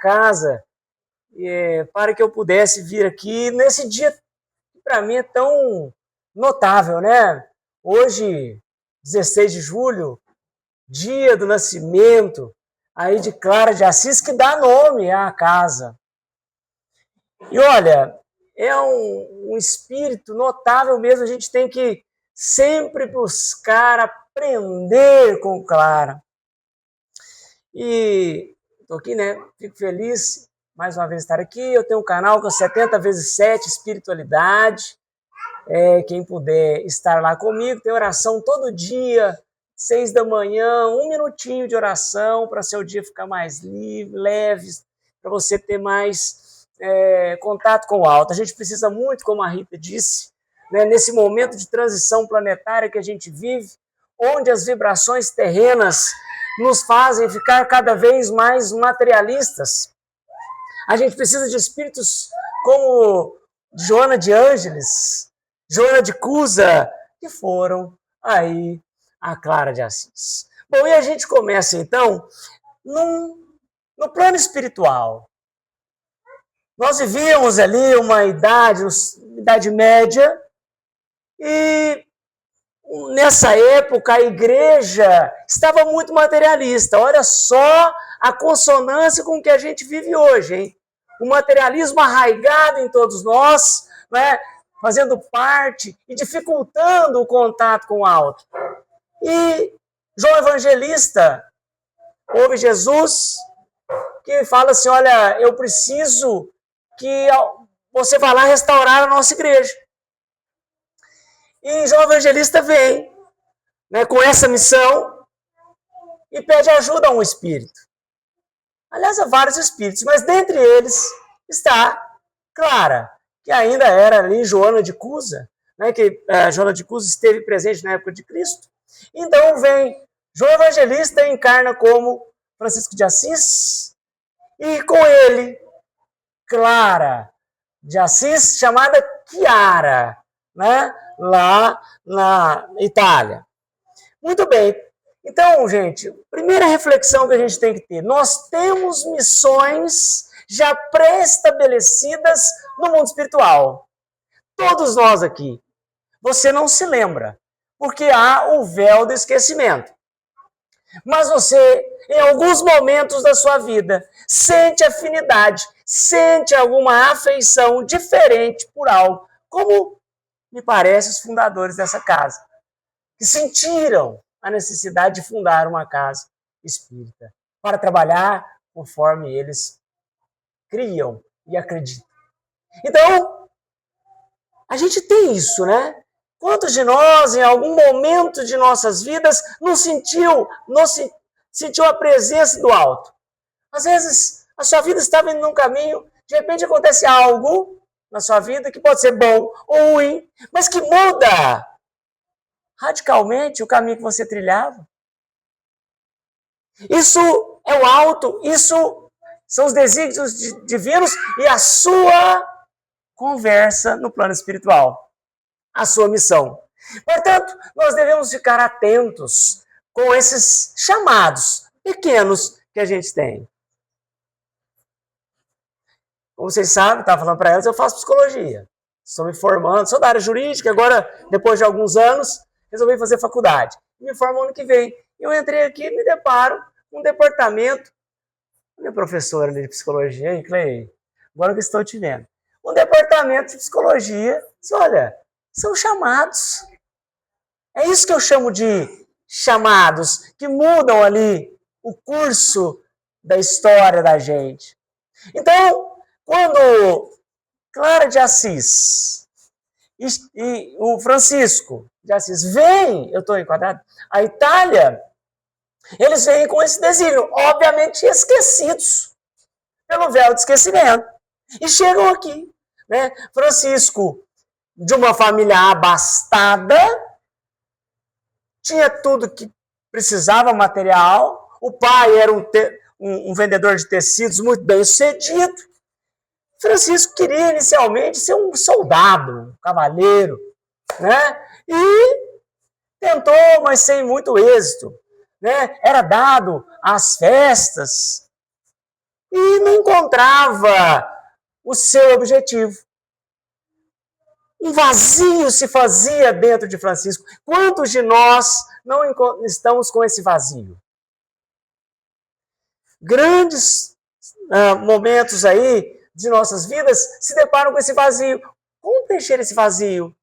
casa para que eu pudesse vir aqui nesse dia que para mim é tão notável, né? Hoje, 16 de julho, dia do nascimento aí de Clara de Assis, que dá nome à casa. E olha, é um espírito notável mesmo, a gente tem que sempre buscar aprender com Clara. E estou aqui, né? Fico feliz mais uma vez estar aqui. Eu tenho um canal com 70 × 7 Espiritualidade. Quem puder estar lá comigo, tem oração todo dia, 6 da manhã, 1 minutinho de oração para seu dia ficar mais leve, para você ter mais contato com o alto. A gente precisa muito, como a Rita disse, né, nesse momento de transição planetária que a gente vive, onde as vibrações terrenas nos fazem ficar cada vez mais materialistas. A gente precisa de espíritos como Joana de Ângeles, Joana de Cusa, que foram aí a Clara de Assis. Bom, e a gente começa então no plano espiritual. Nós vivíamos ali uma idade média, e nessa época a igreja estava muito materialista. Olha só a consonância com que a gente vive hoje, hein? O materialismo arraigado em todos nós, né? Fazendo parte e dificultando o contato com o alto. E João Evangelista ouve Jesus que fala assim, olha, eu preciso que você vá lá restaurar a nossa igreja. E João Evangelista vem, né, com essa missão e pede ajuda a um espírito. Aliás, há vários espíritos, mas dentre eles está Clara, que ainda era ali Joana de Cusa, né, que Joana de Cusa esteve presente na época de Cristo. Então vem João Evangelista e encarna como Francisco de Assis, e com ele Clara de Assis, chamada Chiara, né, lá na Itália. Muito bem. Então, gente, primeira reflexão que a gente tem que ter, nós temos missões já pré-estabelecidas no mundo espiritual. Todos nós aqui. Você não se lembra, porque há o véu do esquecimento. Mas você, em alguns momentos da sua vida, sente afinidade, sente alguma afeição diferente por algo, como me parece os fundadores dessa casa, que sentiram a necessidade de fundar uma casa espírita, para trabalhar conforme eles criam e acreditam. Então, a gente tem isso, né? Quantos de nós, em algum momento de nossas vidas, não sentiu a presença do alto? Às vezes, a sua vida estava indo num caminho, de repente acontece algo na sua vida que pode ser bom ou ruim, mas que muda radicalmente o caminho que você trilhava. Isso é o alto, isso são os desígnios divinos e a sua conversa no plano espiritual, a sua missão. Portanto, nós devemos ficar atentos com esses chamados pequenos que a gente tem. Como vocês sabem, estava falando para elas, eu faço psicologia. Estou me formando, sou da área jurídica, agora, depois de alguns anos, resolvi fazer faculdade. Me formo ano que vem. Eu entrei aqui e me deparo com um departamento, minha professora de psicologia, hein, Clay? Agora que estou te vendo. Um departamento de psicologia, olha, são chamados. É isso que eu chamo de chamados, que mudam ali o curso da história da gente. Então, quando Clara de Assis e o Francisco de Assis vêm, eu estou enquadrado, a Itália, eles vêm com esse desígnio, obviamente esquecidos pelo véu de esquecimento. E chegam aqui, né? Francisco, de uma família abastada, tinha tudo que precisava, material. O pai era um vendedor de tecidos muito bem sucedido. Francisco queria inicialmente ser um soldado, um cavaleiro, né? E tentou, mas sem muito êxito, né? Era dado às festas. e não encontrava o seu objetivo. Um vazio se fazia dentro de Francisco. Quantos de nós não estamos com esse vazio? Grandes momentos aí de nossas vidas se deparam com esse vazio. Como preencher esse vazio?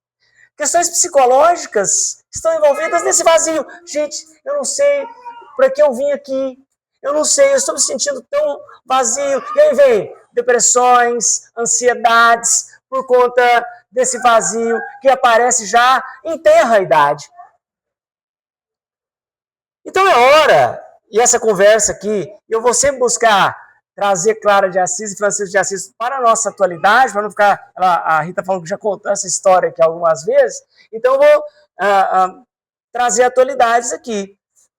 Questões psicológicas estão envolvidas nesse vazio. Gente, eu não sei para que eu vim aqui. Eu não sei, eu estou me sentindo tão vazio. E aí vem depressões, ansiedades, por conta desse vazio que aparece já em tenra idade. Então é hora, e essa conversa aqui, eu vou sempre buscar trazer Clara de Assis e Francisco de Assis para a nossa atualidade, para não ficar... A Rita falou que já contou essa história aqui algumas vezes, então eu vou trazer atualidades aqui.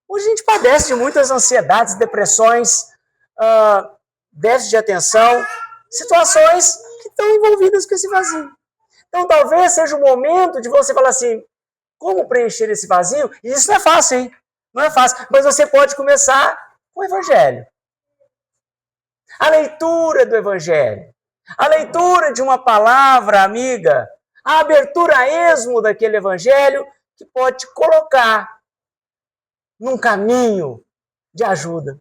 Hoje a gente padece de muitas ansiedades, depressões, déficit de atenção, situações que estão envolvidas com esse vazio. Então talvez seja o momento de você falar assim, como preencher esse vazio? E isso não é fácil, hein? Não é fácil, mas você pode começar com o Evangelho. A leitura do Evangelho. A leitura de uma palavra amiga. A abertura a esmo daquele Evangelho que pode te colocar num caminho de ajuda.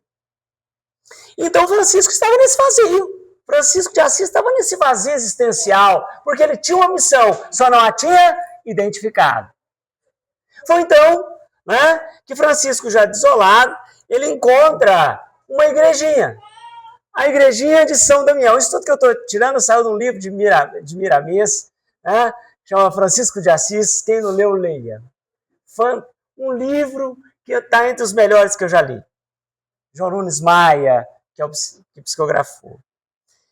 Então Francisco estava nesse vazio. Francisco de Assis estava nesse vazio existencial, porque ele tinha uma missão, só não a tinha identificado. Foi então, que Francisco, já desolado, ele encontra uma igrejinha. A igrejinha de São Damião. Isso tudo que eu estou tirando saiu de um livro de Miramês, chama Francisco de Assis, quem não leu, leia. Um livro que está entre os melhores que eu já li. João Nunes Maia, que é o que psicografou.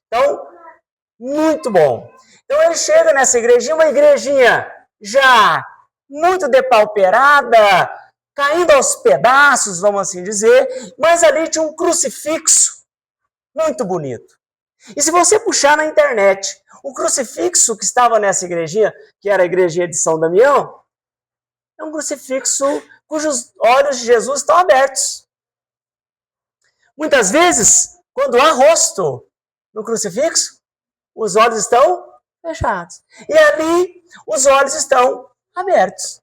Então, muito bom. Então ele chega nessa igrejinha, uma igrejinha já muito depauperada, caindo aos pedaços, vamos assim dizer, mas ali tinha um crucifixo muito bonito. E se você puxar na internet, o crucifixo que estava nessa igrejinha, que era a igrejinha de São Damião, é um crucifixo cujos olhos de Jesus estão abertos. Muitas vezes, quando há rosto no crucifixo, os olhos estão fechados. E ali, os olhos estão abertos.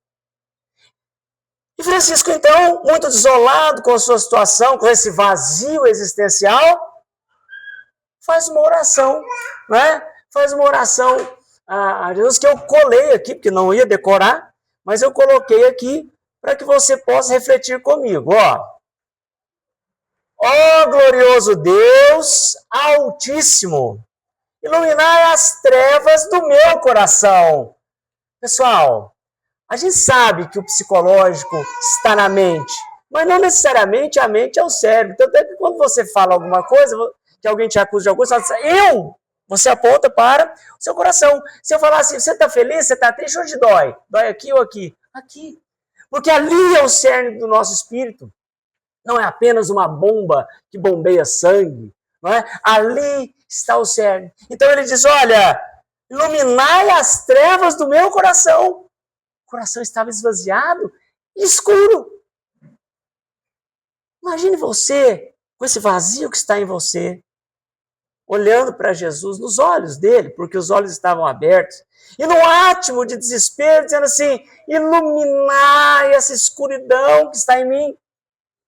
E Francisco, então, muito desolado com a sua situação, com esse vazio existencial, faz uma oração, Faz uma oração a Jesus, que eu colei aqui, porque não ia decorar, mas eu coloquei aqui para que você possa refletir comigo. Ó glorioso Deus Altíssimo, iluminai as trevas do meu coração. Pessoal, a gente sabe que o psicológico está na mente, mas não necessariamente a mente é o cérebro. Tanto é que quando você fala alguma coisa, que alguém te acusa de alguma coisa, você fala, você aponta para o seu coração. Se eu falar assim, você está feliz, você está triste, onde dói? Dói aqui ou aqui? Aqui. Porque ali é o cerne do nosso espírito. Não é apenas uma bomba que bombeia sangue. Ali está o cerne. Então ele diz, olha, iluminai as trevas do meu coração. O coração estava esvaziado e escuro. Imagine você, com esse vazio que está em você, olhando para Jesus nos olhos dele, porque os olhos estavam abertos, e num átimo de desespero, dizendo assim, iluminai essa escuridão que está em mim.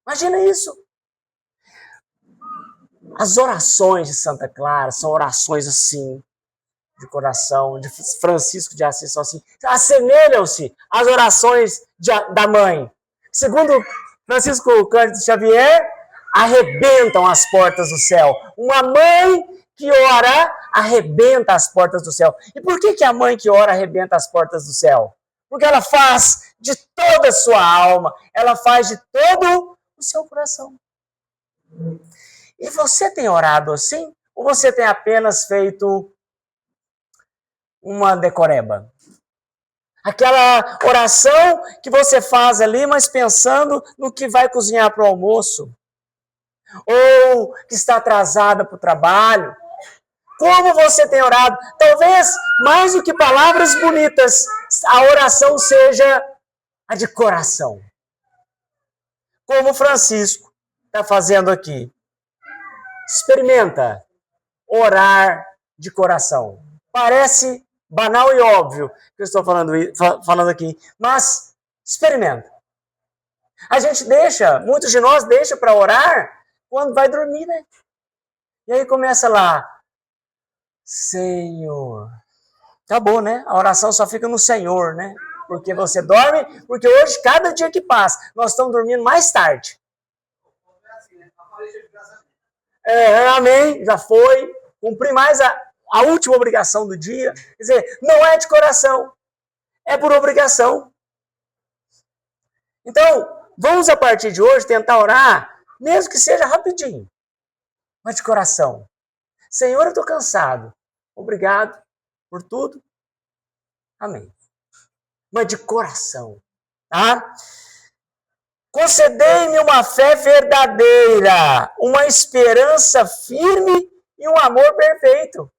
Imagina isso. As orações de Santa Clara são orações assim, de coração, de Francisco de Assis, são assim, assemelham-se às orações da mãe. Segundo Francisco Cândido Xavier, arrebentam as portas do céu. Uma mãe que ora arrebenta as portas do céu. E por que a mãe que ora arrebenta as portas do céu? Porque ela faz de toda a sua alma, ela faz de todo o seu coração. E você tem orado assim? Ou você tem apenas feito uma decoreba? Aquela oração que você faz ali, mas pensando no que vai cozinhar para o almoço. Ou que está atrasada para o trabalho. Como você tem orado? Talvez, mais do que palavras bonitas, a oração seja a de coração. Como Francisco está fazendo aqui. Experimenta orar de coração. Parece banal e óbvio que eu estou falando aqui, mas experimenta. A gente muitos de nós deixam para orar quando vai dormir, né? E aí começa lá, Senhor. Acabou, né? A oração só fica no Senhor, né? Porque você dorme, porque hoje, cada dia que passa, nós estamos dormindo mais tarde. Amém, já foi. Cumpri mais a última obrigação do dia. Quer dizer, não é de coração, é por obrigação. Então, vamos a partir de hoje tentar orar, mesmo que seja rapidinho, mas de coração. Senhor, eu estou cansado. Obrigado por tudo. Amém. Mas de coração. Tá? Concedei-me uma fé verdadeira, uma esperança firme e um amor perfeito.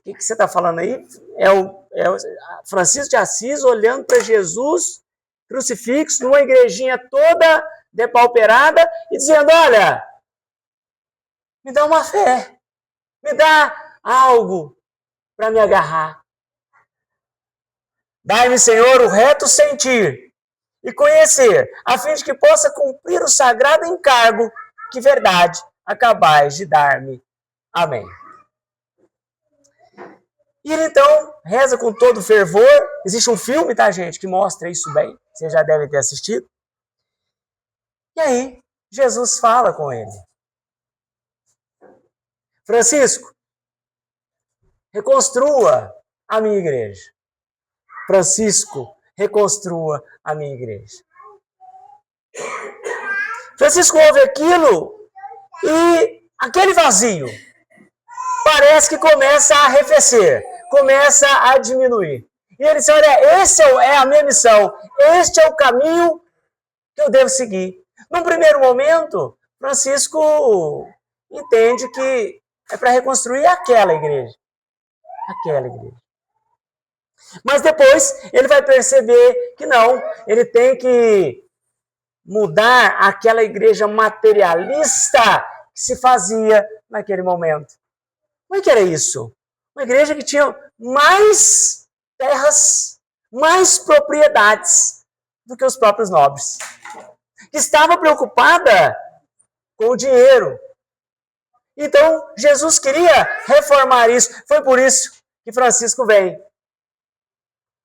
O que você está falando aí? É o Francisco de Assis olhando para Jesus crucifixo, numa igrejinha toda depauperada e dizendo, olha, me dá uma fé, me dá algo para me agarrar. Dai-me, Senhor, o reto sentir e conhecer, a fim de que possa cumprir o sagrado encargo que verdade acabais de dar-me. Amém. E ele então reza com todo fervor. Existe um filme, tá, gente, que mostra isso bem. Vocês já devem ter assistido. E aí, Jesus fala com ele. Francisco, reconstrua a minha igreja. Francisco, reconstrua a minha igreja. Francisco ouve aquilo e aquele vazio parece que começa a arrefecer, começa a diminuir. E ele disse, olha, essa é a minha missão, este é o caminho que eu devo seguir. Num primeiro momento, Francisco entende que é para reconstruir aquela igreja. Aquela igreja. Mas depois ele vai perceber que não, ele tem que mudar aquela igreja materialista que se fazia naquele momento. Como é que era isso? Uma igreja que tinha mais terras, mais propriedades do que os próprios nobres. Que estava preocupada com o dinheiro. Então, Jesus queria reformar isso. Foi por isso que Francisco vem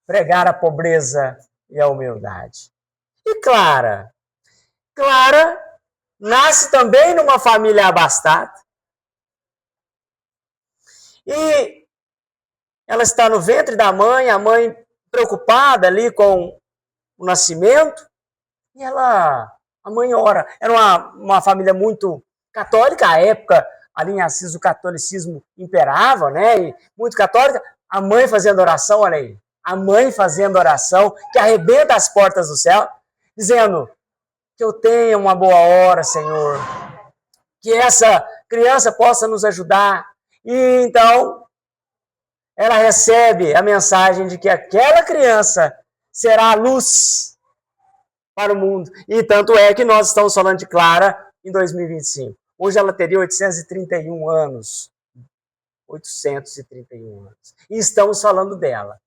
pregar a pobreza e a humildade. E Clara nasce também numa família abastada. E ela está no ventre da mãe, a mãe preocupada ali com o nascimento. E a mãe ora. Era uma família muito católica, à época, ali em Assis, o catolicismo imperava, né? E muito católica. A mãe fazendo oração, olha aí. A mãe fazendo oração, que arrebenta as portas do céu, dizendo que eu tenha uma boa hora, Senhor. Que essa criança possa nos ajudar. E então, ela recebe a mensagem de que aquela criança será a luz para o mundo. E tanto é que nós estamos falando de Clara em 2025. Hoje ela teria 831 anos. 831 anos. E estamos falando dela.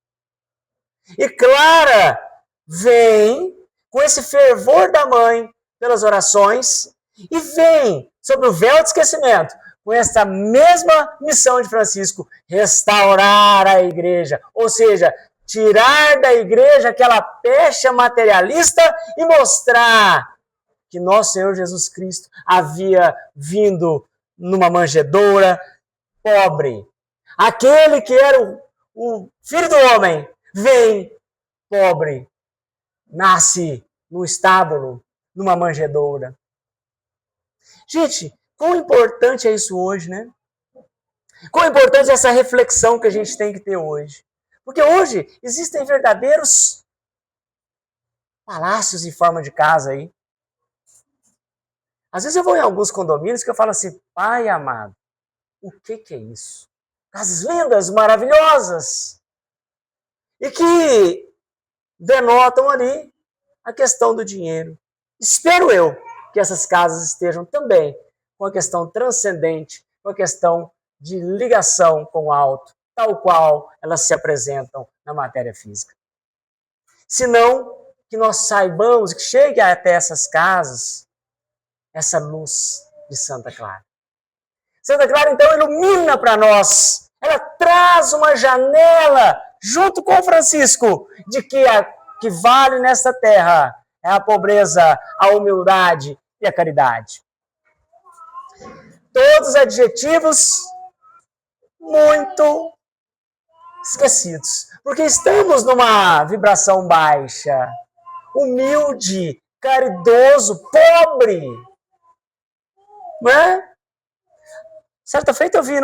E Clara vem com esse fervor da mãe pelas orações e vem sobre o véu de esquecimento com essa mesma missão de Francisco, restaurar a igreja, ou seja, tirar da igreja aquela pecha materialista e mostrar que nosso Senhor Jesus Cristo havia vindo numa manjedoura pobre. Aquele que era o Filho do Homem vem pobre, nasce no estábulo, numa manjedoura. Gente, quão importante é isso hoje, né? Quão importante é essa reflexão que a gente tem que ter hoje. Porque hoje existem verdadeiros palácios em forma de casa aí. Às vezes eu vou em alguns condomínios que eu falo assim, pai amado, o que é isso? Casas lindas, maravilhosas. E que denotam ali a questão do dinheiro. Espero eu que essas casas estejam também com a questão transcendente, com a questão de ligação com o alto, tal qual elas se apresentam na matéria física. Senão que nós saibamos que chegue até essas casas essa luz de Santa Clara. Santa Clara, então, ilumina para nós. Ela traz uma janela, junto com Francisco, de que a que vale nesta terra é a pobreza, a humildade e a caridade. Todos adjetivos muito esquecidos, porque estamos numa vibração baixa, humilde, caridoso, pobre. Não é? Certa feita eu vi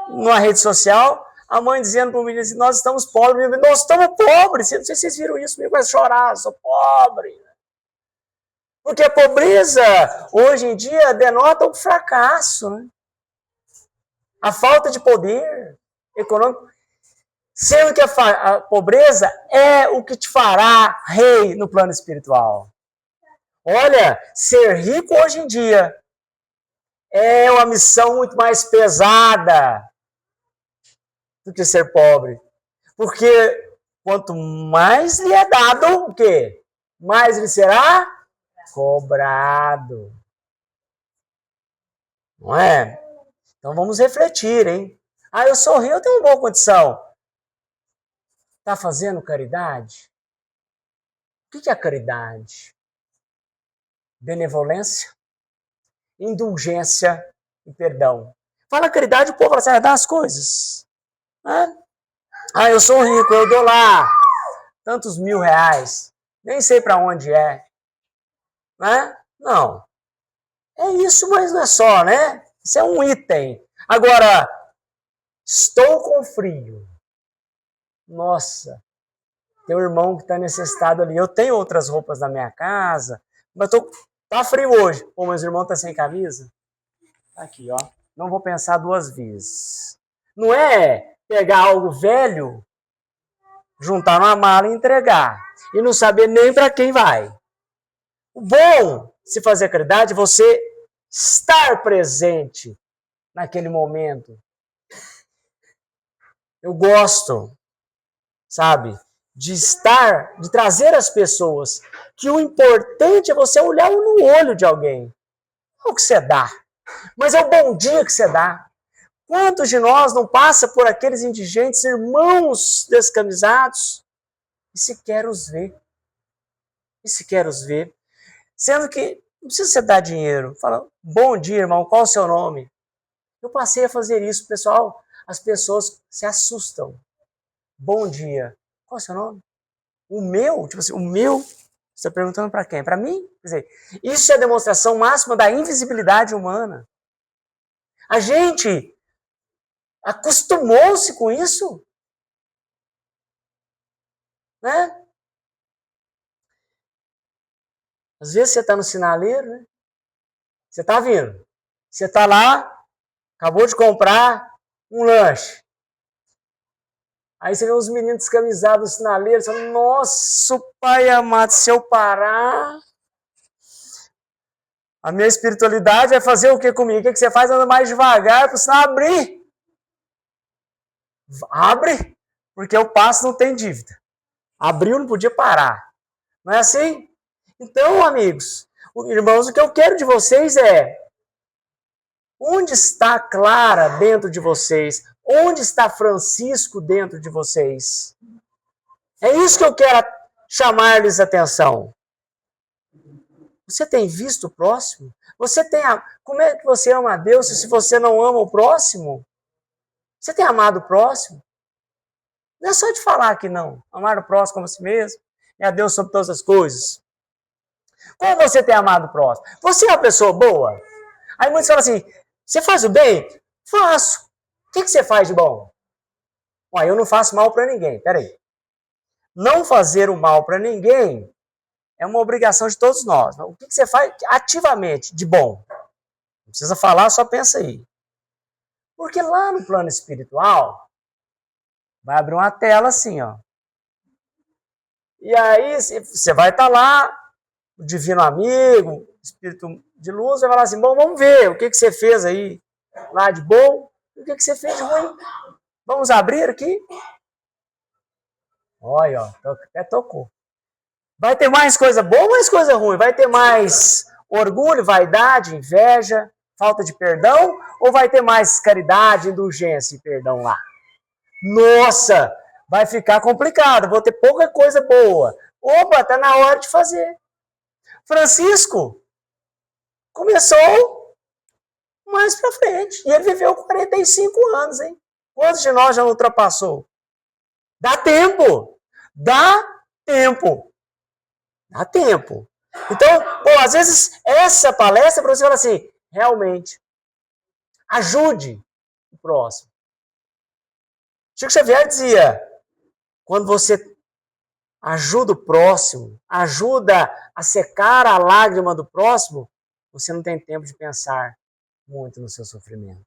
numa rede social a mãe dizendo para o menino assim, nós estamos pobres, nós estamos pobres. Não sei se vocês viram isso, me começa a chorar, sou pobre. Porque a pobreza, hoje em dia, denota um fracasso. Né? A falta de poder econômico. Sendo que a pobreza é o que te fará rei no plano espiritual. Olha, ser rico hoje em dia é uma missão muito mais pesada do que ser pobre. Porque quanto mais lhe é dado, o quê? Mais lhe será cobrado. Não é? Então vamos refletir, hein? Ah, eu sou rico, eu tenho uma boa condição. Está fazendo caridade? O que é a caridade? Benevolência, indulgência e perdão. Fala caridade, o povo fala assim, dá as coisas. Ah, eu sou rico, eu dou lá tantos R$1.000. Nem sei para onde é. Não. É isso, mas não é só, né? Isso é um item. Agora, estou com frio. Nossa, tem um irmão que está necessitado ali. Eu tenho outras roupas na minha casa, mas tá frio hoje. Pô, mas o irmão tá sem camisa? Tá aqui, ó. Não vou pensar duas vezes. Não é pegar algo velho, juntar numa mala e entregar. E não saber nem para quem vai. O bom, se fazer caridade, é você estar presente naquele momento. Eu gosto, sabe, de trazer as pessoas, que o importante é você olhar no olho de alguém. Não é o que você dá, mas é o bom dia que você dá. Quantos de nós não passa por aqueles indigentes, irmãos descamisados, e sequer os vê? Sendo que não precisa você dar dinheiro. Fala, bom dia, irmão, qual o seu nome? Eu passei a fazer isso, pessoal. As pessoas se assustam. Bom dia. Qual é o seu nome? O meu? Tipo assim, o meu? Você está perguntando para quem? Para mim? Quer dizer, isso é a demonstração máxima da invisibilidade humana. A gente acostumou-se com isso. Né? Às vezes você está no sinaleiro, né? Você está vindo. Você está lá, acabou de comprar um lanche. Aí você vê uns meninos descamisados no sinaleiro, você fala, nossa, pai amado, se eu parar, a minha espiritualidade vai fazer o que comigo? O que você faz? Anda mais devagar para o sinal abrir. Abre, porque o passo não tem dívida. Abriu, não podia parar. Não é assim? Então, amigos, irmãos, o que eu quero de vocês é, onde está Clara dentro de vocês? Onde está Francisco dentro de vocês? É isso que eu quero chamar-lhes a atenção. Você tem visto o próximo? Como é que você ama a Deus se você não ama o próximo? Você tem amado o próximo? Não é só de falar que não. Amar o próximo como a si mesmo. E a Deus sobre todas as coisas. Como você tem amado o próximo? Você é uma pessoa boa? Aí muitos falam assim, você faz o bem? Faço. O que você faz de bom? Eu não faço mal para ninguém. Peraí. Não fazer o mal para ninguém é uma obrigação de todos nós. O que você faz ativamente de bom? Não precisa falar, só pensa aí. Porque lá no plano espiritual, vai abrir uma tela assim, ó. E aí você vai estar lá, o divino amigo, o Espírito de luz, vai falar assim, bom, vamos ver o que você fez aí lá de bom e o que você fez de ruim. Vamos abrir aqui? Olha, ó, até tocou. Vai ter mais coisa boa ou mais coisa ruim? Vai ter mais orgulho, vaidade, inveja, falta de perdão? Ou vai ter mais caridade, indulgência e perdão lá? Nossa, vai ficar complicado, vou ter pouca coisa boa. Opa, tá na hora de fazer. Francisco começou mais pra frente. E ele viveu 45 anos, hein? Quantos de nós já ultrapassou? Dá tempo! Dá tempo! Dá tempo. Então, bom, às vezes, essa palestra para você falar assim, realmente, ajude o próximo. Chico Xavier dizia, quando você ajuda o próximo, ajuda a secar a lágrima do próximo, você não tem tempo de pensar muito no seu sofrimento.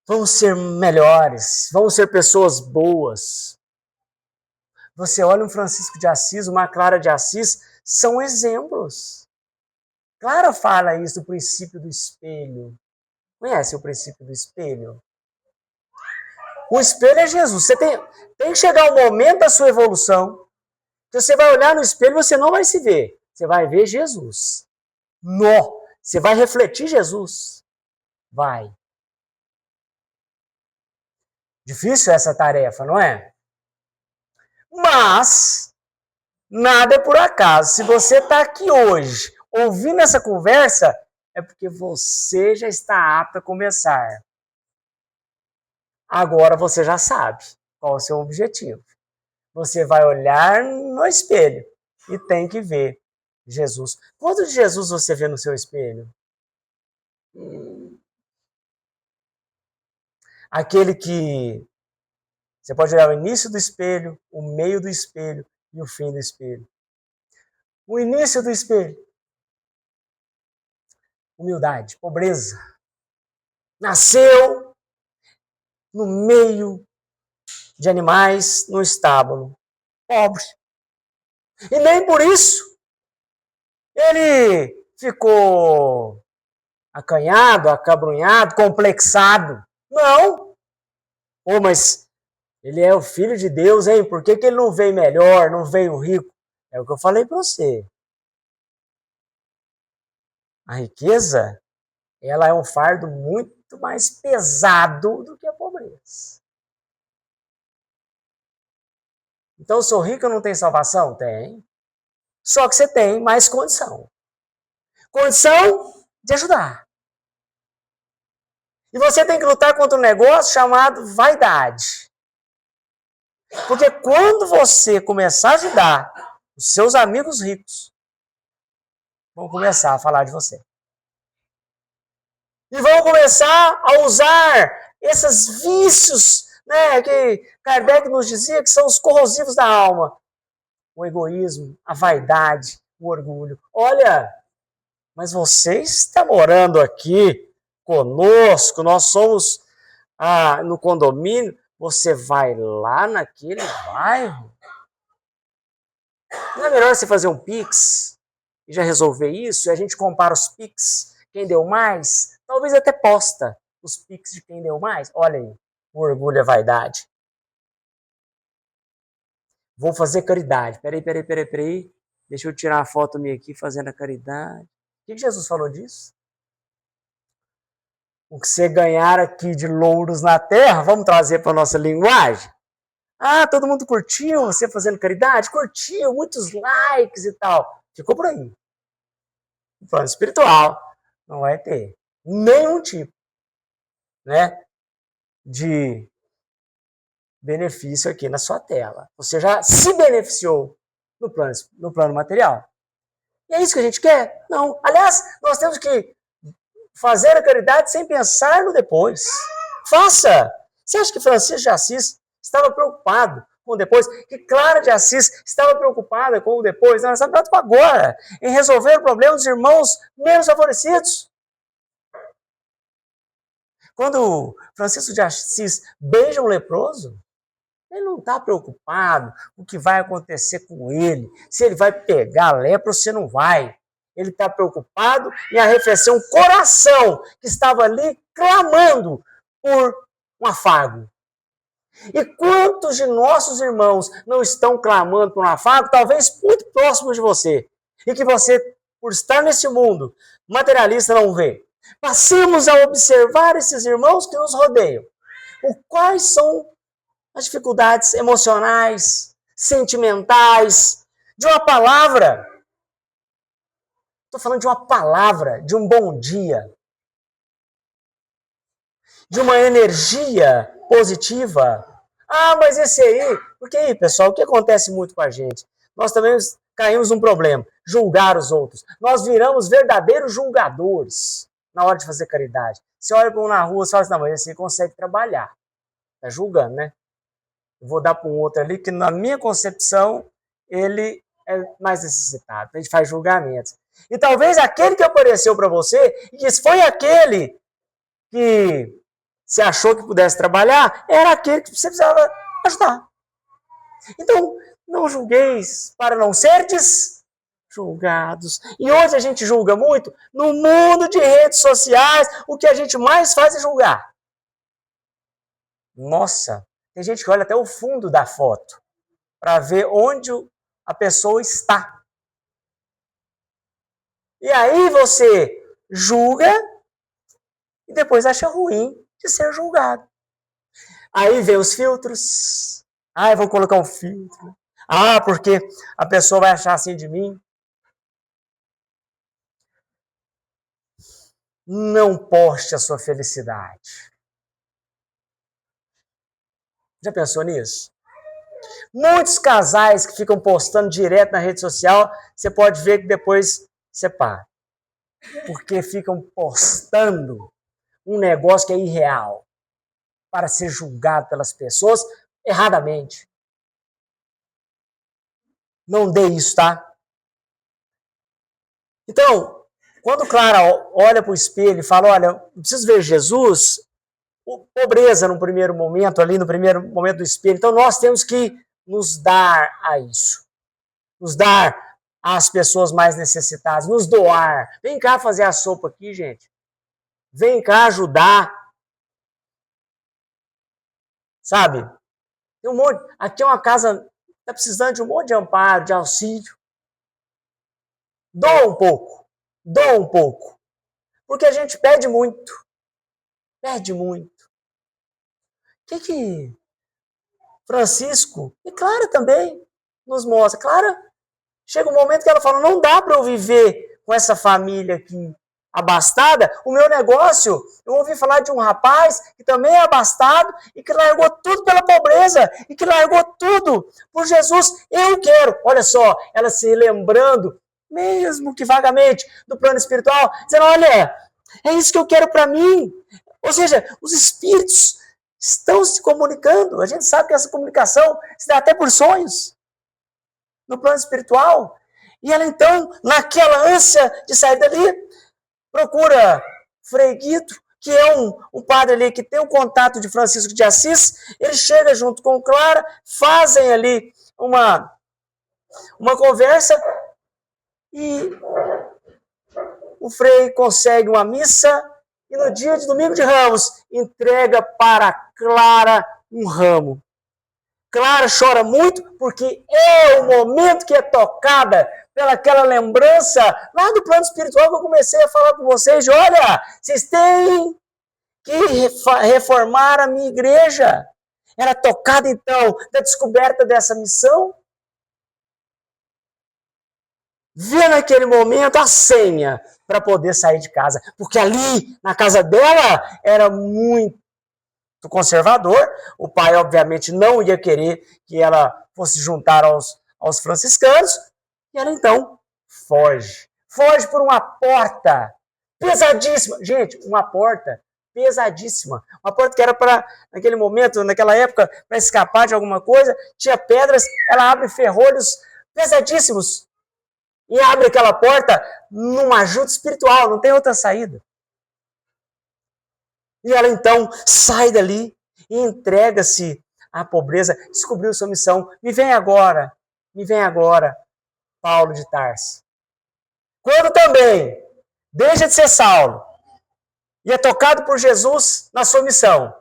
Vamos ser melhores, vamos ser pessoas boas. Você olha um Francisco de Assis, uma Clara de Assis, são exemplos. Clara fala isso do princípio do espelho. Conhece o princípio do espelho? O espelho é Jesus. Você tem que chegar o momento da sua evolução, que você vai olhar no espelho e você não vai se ver. Você vai ver Jesus. Você vai refletir Jesus. Vai. Difícil essa tarefa, não é? Mas, nada é por acaso. Se você está aqui hoje, ouvindo essa conversa, é porque você já está apto a começar. Agora você já sabe qual é o seu objetivo. Você vai olhar no espelho e tem que ver Jesus. Quanto de Jesus você vê no seu espelho? Aquele que você pode olhar o início do espelho, o meio do espelho e o fim do espelho. O início do espelho. Humildade, pobreza. Nasceu no meio de animais, no estábulo. Pobre. E nem por isso ele ficou acanhado, acabrunhado, complexado. Não. Mas ele é o filho de Deus, hein? Por que ele não veio melhor, não veio rico? É o que eu falei para você. A riqueza, ela é um fardo muito mais pesado do que a pobreza. Então, eu sou rico e não tenho salvação? Tem. Só que você tem mais condição. Condição de ajudar. E você tem que lutar contra um negócio chamado vaidade. Porque quando você começar a ajudar os seus amigos ricos, vão começar a falar de você. E vão começar a usar esses vícios, né, que Kardec nos dizia que são os corrosivos da alma. O egoísmo, a vaidade, o orgulho. Olha, mas você está morando aqui conosco, nós somos no condomínio, você vai lá naquele bairro. Não é melhor você fazer um Pix e já resolver isso? E a gente compara os Pix, quem deu mais, talvez até posta os Pix de quem deu mais. Olha aí, o orgulho e a vaidade. Vou fazer caridade. Peraí. Deixa eu tirar a foto minha aqui fazendo a caridade. O que Jesus falou disso? O que você ganhar aqui de louros na terra, vamos trazer para a nossa linguagem? Todo mundo curtiu você fazendo caridade? Curtiu, muitos likes e tal. Ficou por aí. No plano espiritual, não vai ter nenhum tipo, né, de benefício aqui na sua tela. Você já se beneficiou no plano material. E é isso que a gente quer? Não. Aliás, nós temos que fazer a caridade sem pensar no depois. Faça! Você acha que Francisco de Assis estava preocupado com o depois? Que Clara de Assis estava preocupada com o depois? Não, ela está preocupada agora em resolver o problema dos irmãos menos favorecidos. Quando Francisco de Assis beija um leproso, ele não está preocupado com o que vai acontecer com ele, se ele vai pegar a lepra ou se não vai. Ele está preocupado em arrefecer um coração que estava ali clamando por um afago. E quantos de nossos irmãos não estão clamando por um afago, talvez muito próximos de você, e que você, por estar nesse mundo materialista, não vê? Passemos a observar esses irmãos que nos rodeiam. Quais são as dificuldades emocionais, sentimentais, de uma palavra? Estou falando de uma palavra, de um bom dia, de uma energia positiva. Ah, mas esse aí... Porque aí, pessoal, o que acontece muito com a gente? Nós também caímos num problema, julgar os outros. Nós viramos verdadeiros julgadores na hora de fazer caridade. Você olha para um na rua, você fala assim, não, mas esse consegue trabalhar. Está julgando, né? Eu vou dar para um outro ali, que na minha concepção, ele é mais necessitado. A gente faz julgamentos. E talvez aquele que apareceu para você, e que foi aquele que você achou que pudesse trabalhar, era aquele que você precisava ajudar. Então, não julgueis para não serdes julgados. E hoje a gente julga muito. No mundo de redes sociais, o que a gente mais faz é julgar. Nossa, tem gente que olha até o fundo da foto para ver onde a pessoa está. E aí você julga e depois acha ruim de ser julgado. Aí vem os filtros. Ah, eu vou colocar um filtro. Ah, porque a pessoa vai achar assim de mim. Não poste a sua felicidade. Já pensou nisso? Muitos casais que ficam postando direto na rede social, você pode ver que depois separa. Porque ficam postando um negócio que é irreal para ser julgado pelas pessoas erradamente. Não dê isso, tá? Então, quando Clara olha para o espelho e fala, olha, eu preciso ver Jesus, pobreza no primeiro momento, ali no primeiro momento do espelho. Então, nós temos que nos dar a isso. Nos dar às pessoas mais necessitadas, nos doar. Vem cá fazer a sopa aqui, gente. Vem cá ajudar. Sabe? Tem um monte. Aqui é uma casa, está precisando de um monte de amparo, de auxílio. Doa um pouco. Doa um pouco. Porque a gente pede muito. Pede muito. O que Francisco e Clara também nos mostra? Clara, chega um momento que ela fala, não dá para eu viver com essa família aqui abastada. O meu negócio, eu ouvi falar de um rapaz que também é abastado e que largou tudo pela pobreza e que largou tudo por Jesus. Eu quero, olha só, ela se lembrando, mesmo que vagamente, do plano espiritual, dizendo, olha, é isso que eu quero para mim. Ou seja, os espíritos estão se comunicando. A gente sabe que essa comunicação se dá até por sonhos no plano espiritual. E ela então, naquela ânsia de sair dali, procura Frei Guido, que é um padre ali que tem um contato de Francisco de Assis. Ele chega junto com Clara, fazem ali uma conversa e o Frei consegue uma missa. E no dia de Domingo de Ramos, entrega para Clara um ramo. Clara chora muito porque é o momento que é tocada pelaquela lembrança lá do plano espiritual que eu comecei a falar com vocês. Olha, vocês têm que reformar a minha igreja. Era tocada então da descoberta dessa missão. Vê naquele momento a senha para poder sair de casa. Porque ali, na casa dela, era muito conservador. O pai, obviamente, não ia querer que ela fosse juntar aos franciscanos. E ela, então, foge. Foge por uma porta pesadíssima. Gente, uma porta pesadíssima. Uma porta que era para, naquele momento, naquela época, para escapar de alguma coisa. Tinha pedras, ela abre ferrolhos pesadíssimos. E abre aquela porta numa ajuda espiritual, não tem outra saída. E ela então sai dali e entrega-se à pobreza, descobriu sua missão. Me vem agora, Paulo de Tarso. Quando também deixa de ser Saulo e é tocado por Jesus na sua missão,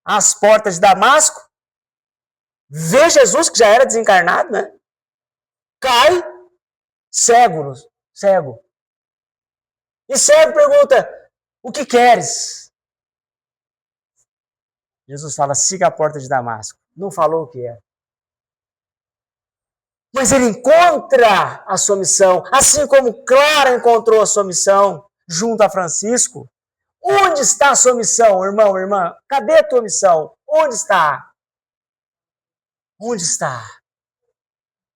às portas de Damasco, vê Jesus, que já era desencarnado, né? Cai cego. E cego pergunta, o que queres? Jesus fala, siga a porta de Damasco. Não falou o que é. Mas ele encontra a sua missão, assim como Clara encontrou a sua missão junto a Francisco. Onde está a sua missão, irmão, irmã? Cadê a tua missão? Onde está? Onde está?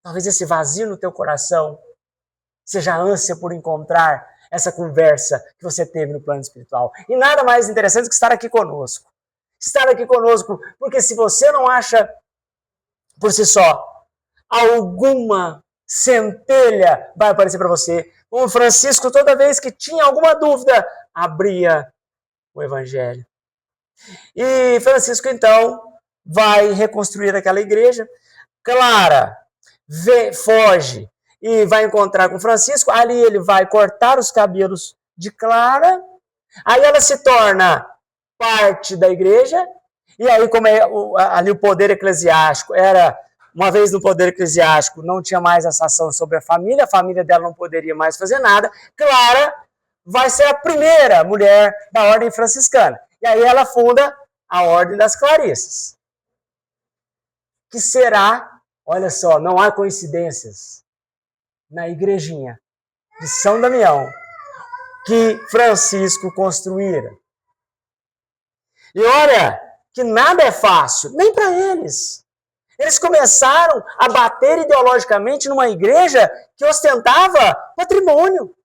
Talvez esse vazio no teu coração seja a ânsia por encontrar essa conversa que você teve no plano espiritual. E nada mais interessante do que estar aqui conosco. Estar aqui conosco, porque se você não acha por si só alguma centelha vai aparecer para você. O Francisco, toda vez que tinha alguma dúvida, abria o Evangelho. E Francisco, então, vai reconstruir aquela igreja. Clara foge e vai encontrar com Francisco. Ali ele vai cortar os cabelos de Clara. Aí ela se torna parte da igreja. E aí, como ali o poder eclesiástico era... Uma vez no poder eclesiástico, não tinha mais essa ação sobre a família dela não poderia mais fazer nada. Clara vai ser a primeira mulher da ordem franciscana. E aí ela funda a Ordem das Clarissas. Que será, olha só, não há coincidências, na igrejinha de São Damião, que Francisco construíra. E olha, que nada é fácil, nem para eles. Eles começaram a bater ideologicamente numa igreja que ostentava patrimônio.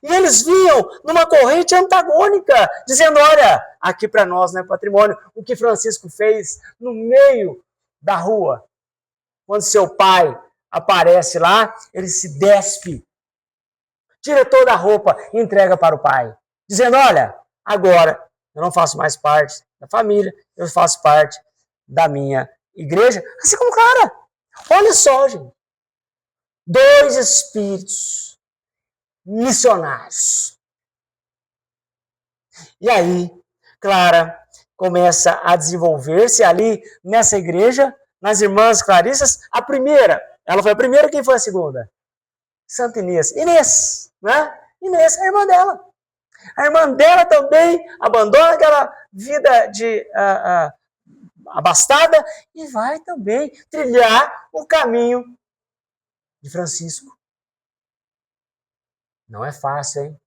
E eles vinham numa corrente antagônica, dizendo, olha, aqui para nós não é patrimônio. O que Francisco fez no meio da rua, quando seu pai aparece lá, ele se despe, tira toda a roupa e entrega para o pai, dizendo, olha, agora eu não faço mais parte da família, eu faço parte da minha igreja, assim como Clara. Olha só, gente. 2 espíritos missionários. E aí, Clara começa a desenvolver-se ali nessa igreja, nas Irmãs Clarissas. A primeira, ela foi a primeira, quem foi a segunda? Santa Inês. Inês, né? Inês, a irmã dela. A irmã dela também abandona aquela vida de abastada e vai também trilhar o caminho de Francisco. Não é fácil, hein?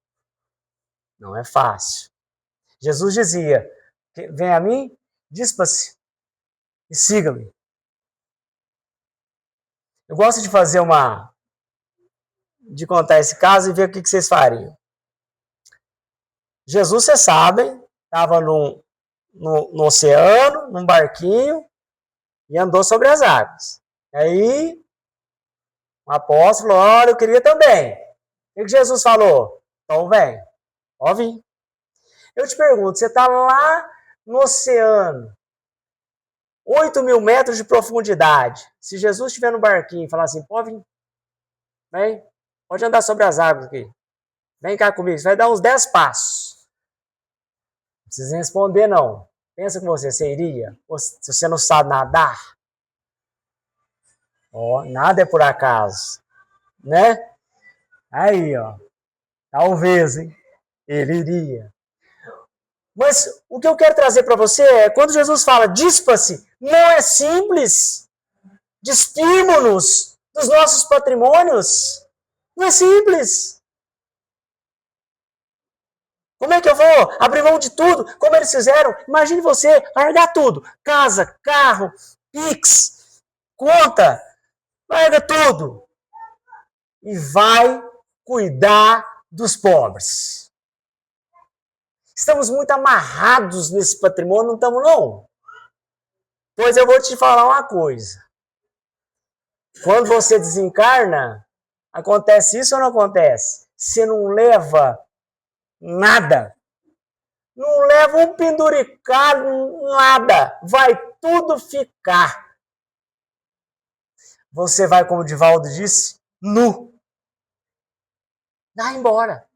Não é fácil. Jesus dizia, vem a mim, dispa-se e siga-me. Eu gosto de fazer de contar esse caso e ver o que vocês fariam. Jesus, vocês sabem, estava no oceano, num barquinho, e andou sobre as águas. Aí, o apóstolo falou, olha, eu queria também. O que Jesus falou? Então vem, pode vir. Eu te pergunto, você está lá no oceano, 8.000 metros de profundidade. Se Jesus estiver no barquinho e falar assim, pode vir, vem, pode andar sobre as águas aqui. Vem cá comigo, você vai dar uns 10 passos. Não precisa responder, não. Pensa com você iria? Ou se você não sabe nadar? Nada é por acaso. Né? Aí, ó. Talvez, hein? Ele iria. Mas o que eu quero trazer para você é, quando Jesus fala, dispa-se, não é simples. Despirmos-nos dos nossos patrimônios. Não é simples. Como é que eu vou abrir mão de tudo? Como eles fizeram? Imagine você largar tudo. Casa, carro, Pix, conta. Larga tudo. E vai cuidar dos pobres. Estamos muito amarrados nesse patrimônio, não estamos não? Pois eu vou te falar uma coisa. Quando você desencarna, acontece isso ou não acontece? Você não leva nada. Não leva um penduricado, nada. Vai tudo ficar. Você vai, como o Divaldo disse, nu. Vai embora.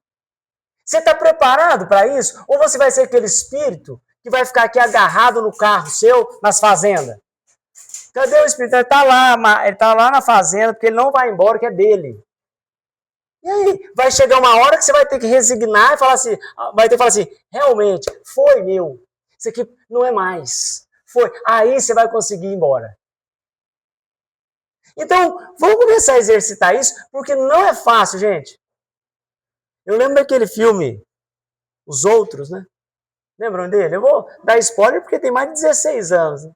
Você está preparado para isso? Ou você vai ser aquele espírito que vai ficar aqui agarrado no carro seu, nas fazendas? Cadê o espírito? Ele está lá na fazenda, porque ele não vai embora, que é dele. E aí, vai chegar uma hora que você vai ter que resignar e falar assim, vai ter que falar assim, realmente, foi meu. Isso aqui não é mais. Foi. Aí você vai conseguir ir embora. Então, vamos começar a exercitar isso, porque não é fácil, gente. Eu lembro daquele filme, Os Outros, né? Lembram dele? Eu vou dar spoiler porque tem mais de 16 anos, né?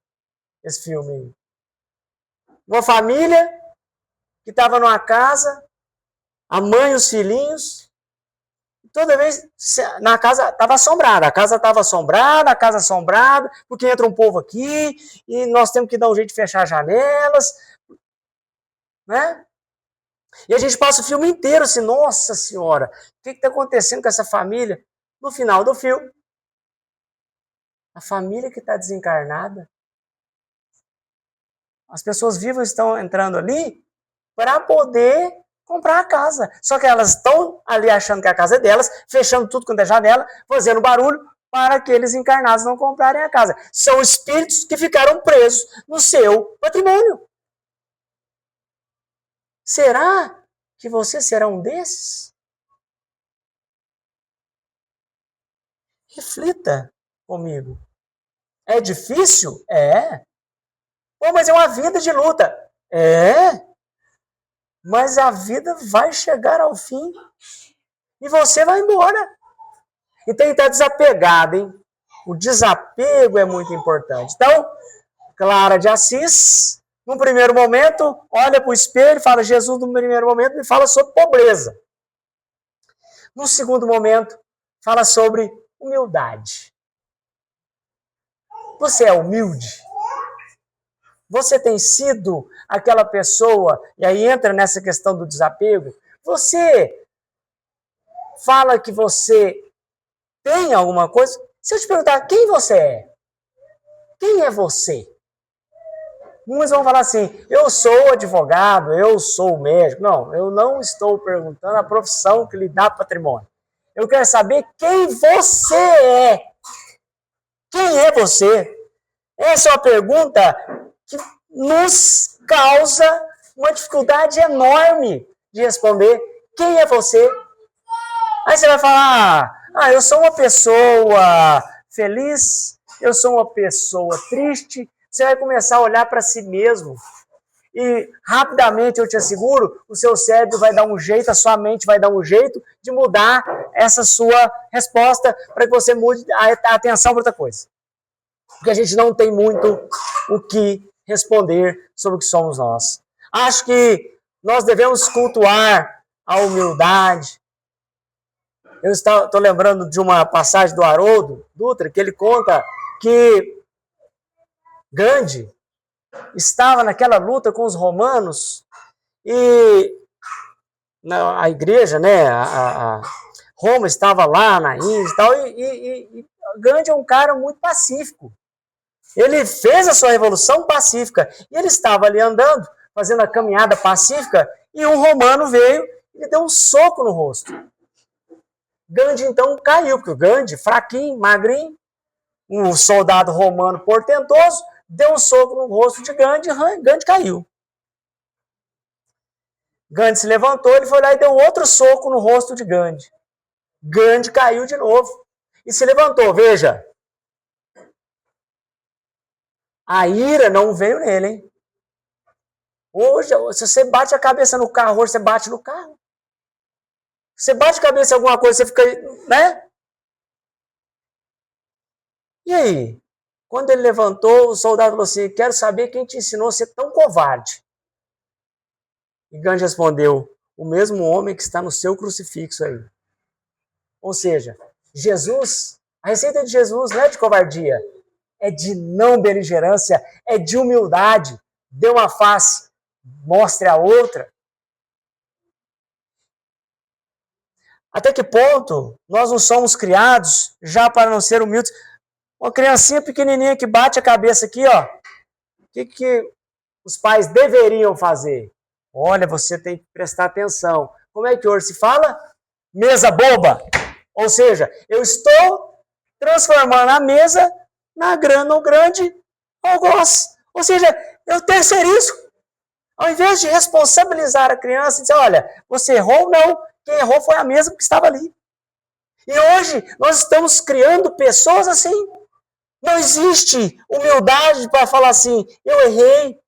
Esse filme aí. Uma família que estava numa casa, a mãe e os filhinhos, toda vez na casa estava assombrada. A casa estava assombrada, porque entra um povo aqui e nós temos que dar um jeito de fechar as janelas, né? E a gente passa o filme inteiro assim, nossa senhora, o que está acontecendo com essa família? No final do filme, a família que está desencarnada, as pessoas vivas estão entrando ali para poder comprar a casa. Só que elas estão ali achando que a casa é delas, fechando tudo quanto é janela, fazendo barulho para aqueles encarnados não comprarem a casa. São espíritos que ficaram presos no seu patrimônio. Será que você será um desses? Reflita comigo. É difícil? É. Pô, mas é uma vida de luta. É. Mas a vida vai chegar ao fim e você vai embora. E tem que estar desapegado, hein? O desapego é muito importante. Então, Clara de Assis, no primeiro momento, olha para o espelho e fala, Jesus, no primeiro momento, me fala sobre pobreza. No segundo momento, fala sobre humildade. Você é humilde? Você tem sido aquela pessoa, e aí entra nessa questão do desapego, você fala que você tem alguma coisa? Se eu te perguntar, quem você é? Quem é você? Uns vão falar assim, eu sou advogado, eu sou médico. Não, eu não estou perguntando a profissão que lhe dá patrimônio. Eu quero saber quem você é. Quem é você? Essa é uma pergunta que nos causa uma dificuldade enorme de responder. Quem é você? Aí você vai falar, eu sou uma pessoa feliz, eu sou uma pessoa triste. Você vai começar a olhar para si mesmo. E rapidamente, eu te asseguro, o seu cérebro vai dar um jeito, a sua mente vai dar um jeito de mudar essa sua resposta para que você mude a atenção para outra coisa. Porque a gente não tem muito o que responder sobre o que somos nós. Acho que nós devemos cultuar a humildade. Eu estou lembrando de uma passagem do Haroldo Dutra, que ele conta que Gandhi estava naquela luta com os romanos e a igreja, né, a Roma estava lá na Índia e tal, e Gandhi é um cara muito pacífico. Ele fez a sua revolução pacífica e ele estava ali andando, fazendo a caminhada pacífica e um romano veio e lhe deu um soco no rosto. Gandhi então caiu, porque o Gandhi, fraquinho, magrinho, um soldado romano portentoso, deu um soco no rosto de Gandhi e Gandhi caiu. Gandhi se levantou, ele foi lá e deu outro soco no rosto de Gandhi. Gandhi caiu de novo e se levantou. Veja, a ira não veio nele, hein? Hoje, se você bate a cabeça no carro, hoje você bate no carro. Você bate a cabeça em alguma coisa, você fica, né? E aí? Quando ele levantou, o soldado falou assim, quero saber quem te ensinou a ser tão covarde. E Gandhi respondeu, o mesmo homem que está no seu crucifixo aí. Ou seja, Jesus, a receita de Jesus não é de covardia, é de não beligerância, é de humildade. Dê uma face, mostre a outra. Até que ponto nós não somos criados já para não ser humildes? Uma criancinha pequenininha que bate a cabeça aqui, ó. O que os pais deveriam fazer? Olha, você tem que prestar atenção. Como é que hoje se fala? Mesa boba. Ou seja, eu estou transformando a mesa no grande algoz. Ou seja, eu terceirizo. Ao invés de responsabilizar a criança e dizer, olha, você errou, não. Quem errou foi a mesa que estava ali. E hoje nós estamos criando pessoas assim. Não existe humildade para falar assim, eu errei.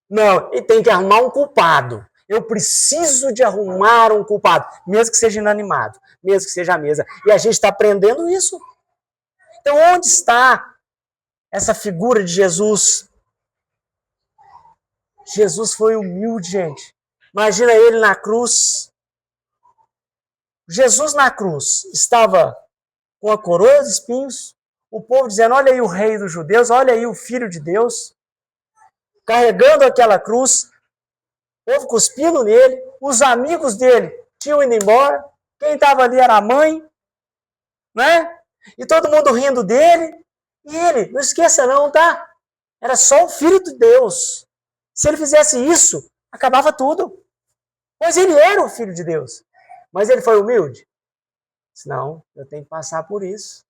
Não, ele tem que arrumar um culpado. Eu preciso de arrumar um culpado, mesmo que seja inanimado, mesmo que seja a mesa. E a gente está aprendendo isso. Então, onde está essa figura de Jesus? Jesus foi humilde, gente. Imagina ele na cruz. Jesus na cruz estava com a coroa de espinhos, o povo dizendo, olha aí o rei dos judeus, olha aí o filho de Deus, carregando aquela cruz, o povo cuspindo nele, os amigos dele tinham ido embora, quem estava ali era a mãe, né? E todo mundo rindo dele, e ele, não esqueça não, tá? Era só o filho de Deus. Se ele fizesse isso, acabava tudo. Pois ele era o filho de Deus. Mas ele foi humilde? Não, eu tenho que passar por isso.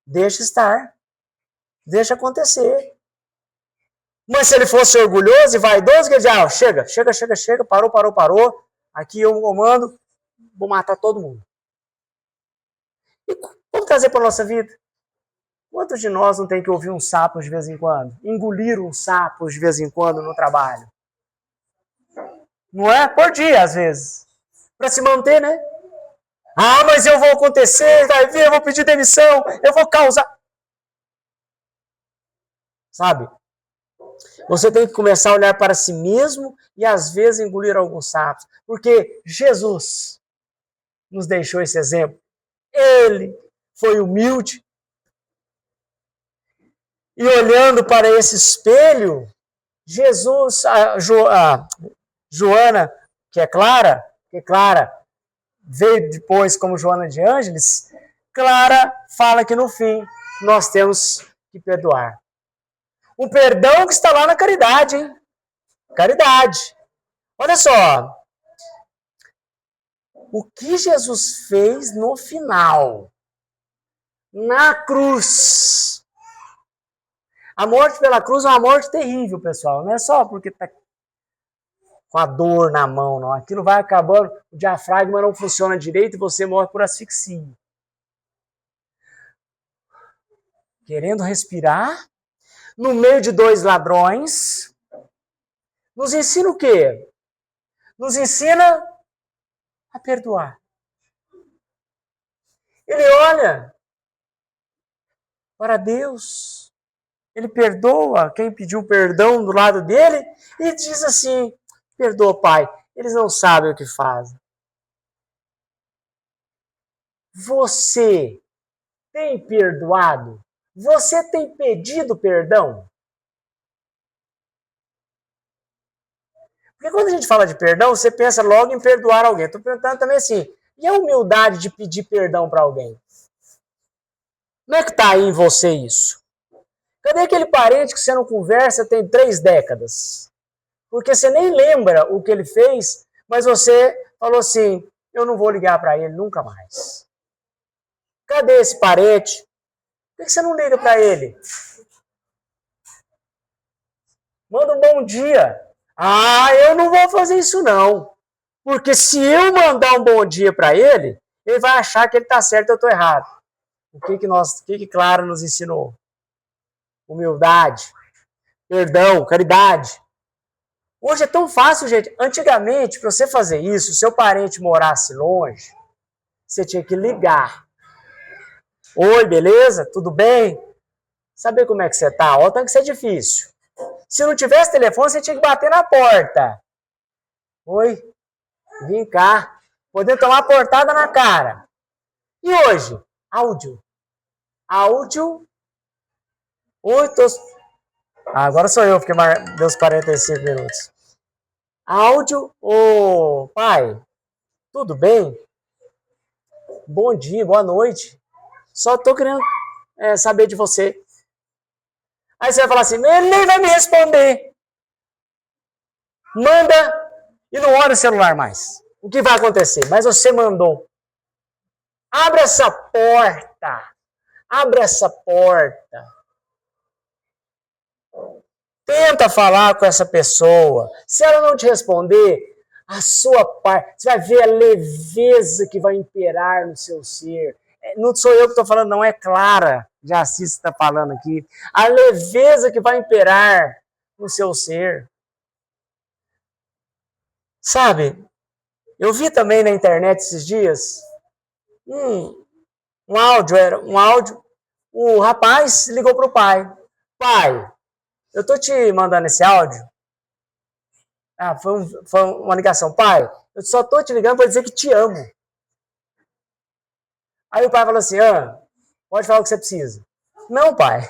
Deixa estar. Deixa acontecer. Mas se ele fosse orgulhoso e vaidoso, ele dizia, chega, parou. Aqui eu comando, vou matar todo mundo. E vamos trazer para a nossa vida? Quantos de nós não tem que ouvir uns sapos de vez em quando? Engolir uns sapos de vez em quando no trabalho? Não é? Por dia, às vezes. Para se manter, né? Ah, mas eu vou acontecer, vai vir, eu vou pedir demissão, eu vou causar. Sabe? Você tem que começar a olhar para si mesmo e às vezes engolir alguns sapos. Porque Jesus nos deixou esse exemplo. Ele foi humilde. E olhando para esse espelho, Jesus, Joana, que é Clara veio depois como Joana de Ângeles, Clara fala que no fim nós temos que perdoar. O perdão que está lá na caridade, hein? Caridade. Olha só. O que Jesus fez no final, na cruz. A morte pela cruz é uma morte terrível, pessoal. Não é só porque está com a dor na mão, não. Aquilo vai acabando, o diafragma não funciona direito e você morre por asfixia. Querendo respirar, no meio de dois ladrões, nos ensina o quê? Nos ensina a perdoar. Ele olha para Deus, ele perdoa quem pediu perdão do lado dele e diz assim, perdoa, Pai, eles não sabem o que fazem. Você tem perdoado? Você tem pedido perdão? Porque quando a gente fala de perdão, você pensa logo em perdoar alguém. Estou perguntando também assim, e a humildade de pedir perdão para alguém? Como é que está aí em você isso? Cadê aquele parente que você não conversa tem 3 décadas? Porque você nem lembra o que ele fez, mas você falou assim, eu não vou ligar para ele nunca mais. Cadê esse parente? Por que você não liga para ele? Manda um bom dia. Ah, eu não vou fazer isso não. Porque se eu mandar um bom dia para ele, ele vai achar que ele está certo e eu estou errado. O que Clara nos ensinou? Humildade, perdão, caridade. Hoje é tão fácil, gente. Antigamente, para você fazer isso, se seu parente morasse longe, você tinha que ligar. Oi, beleza? Tudo bem? Saber como é que você tá? Ó, tem que ser difícil. Se não tivesse telefone, você tinha que bater na porta. Oi, vim cá. Poder tomar portada na cara. E hoje? Áudio. Oi, agora sou eu, porque deu os 45 minutos. Áudio. Ô, pai, tudo bem? Bom dia, boa noite. Só tô querendo saber de você. Aí você vai falar assim, ele nem vai me responder. Manda e não olha o celular mais. o que vai acontecer? Mas você mandou. Abre essa porta. Abre essa porta. Tenta falar com essa pessoa. Se ela não te responder, a sua parte, você vai ver a leveza que vai imperar no seu ser. Não sou eu que estou falando, não, é Clara de Assis que está falando aqui. A leveza que vai imperar no seu ser. Sabe, eu vi também na internet esses dias um áudio. O rapaz ligou para o pai. Pai, eu estou te mandando esse áudio. Foi uma ligação. Pai, eu só estou te ligando para dizer que te amo. Aí o pai falou assim, pode falar o que você precisa. Não, pai,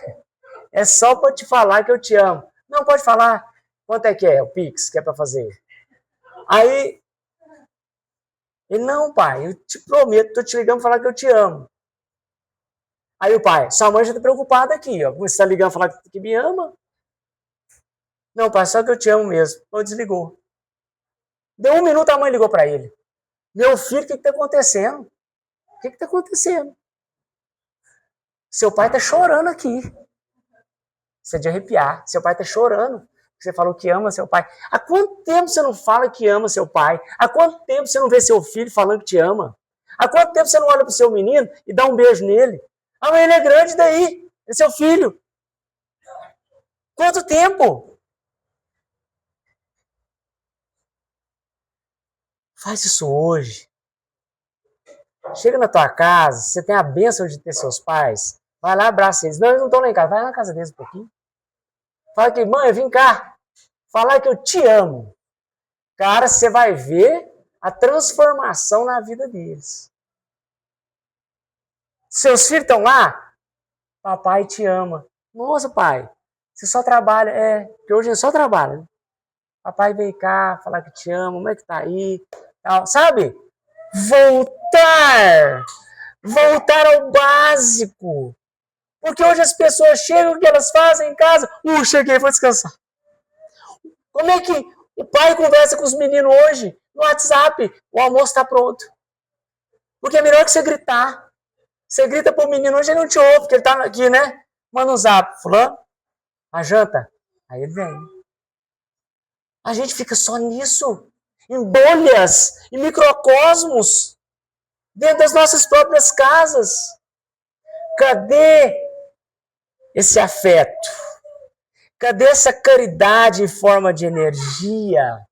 é só para te falar que eu te amo. Não, pode falar. Quanto é que é o Pix que é para fazer? Aí, ele, não, pai, eu te prometo, estou te ligando para falar que eu te amo. Aí o pai, sua mãe já está preocupada aqui, ó. Você está ligando para falar que me ama? Não, pai, só que eu te amo mesmo. Ou desligou. Deu 1 minuto, a mãe ligou para ele. Meu filho, o que está acontecendo? O que está acontecendo? Seu pai está chorando aqui. Você é de arrepiar. Seu pai está chorando. Você falou que ama seu pai. Há quanto tempo você não fala que ama seu pai? Há quanto tempo você não vê seu filho falando que te ama? Há quanto tempo você não olha para o seu menino e dá um beijo nele? Ah, mas ele é grande daí. É seu filho. Quanto tempo? Faz isso hoje. Chega na tua casa, você tem a bênção de ter seus pais. Vai lá, abraça eles. Não, eles não estão lá em casa. Vai lá na casa deles um pouquinho. Fala que, mãe, vem cá. Falar que eu te amo. Cara, você vai ver a transformação na vida deles. Seus filhos estão lá? Papai te ama. Nossa, pai, você só trabalha. Porque hoje eu só trabalho. Né? Papai vem cá, falar que te ama, como é que tá aí? Tal. Sabe? Voltar ao básico. Porque hoje as pessoas chegam, o que elas fazem em casa? Cheguei, vou descansar. Como é que o pai conversa com os meninos hoje? No WhatsApp, o almoço está pronto. Porque é melhor que você gritar. Você grita pro menino, hoje ele não te ouve, porque ele tá aqui, né? Manda um zap, fulano, a janta. Aí ele vem. A gente fica só nisso. Em bolhas, em microcosmos, dentro das nossas próprias casas. Cadê esse afeto? Cadê essa caridade em forma de energia?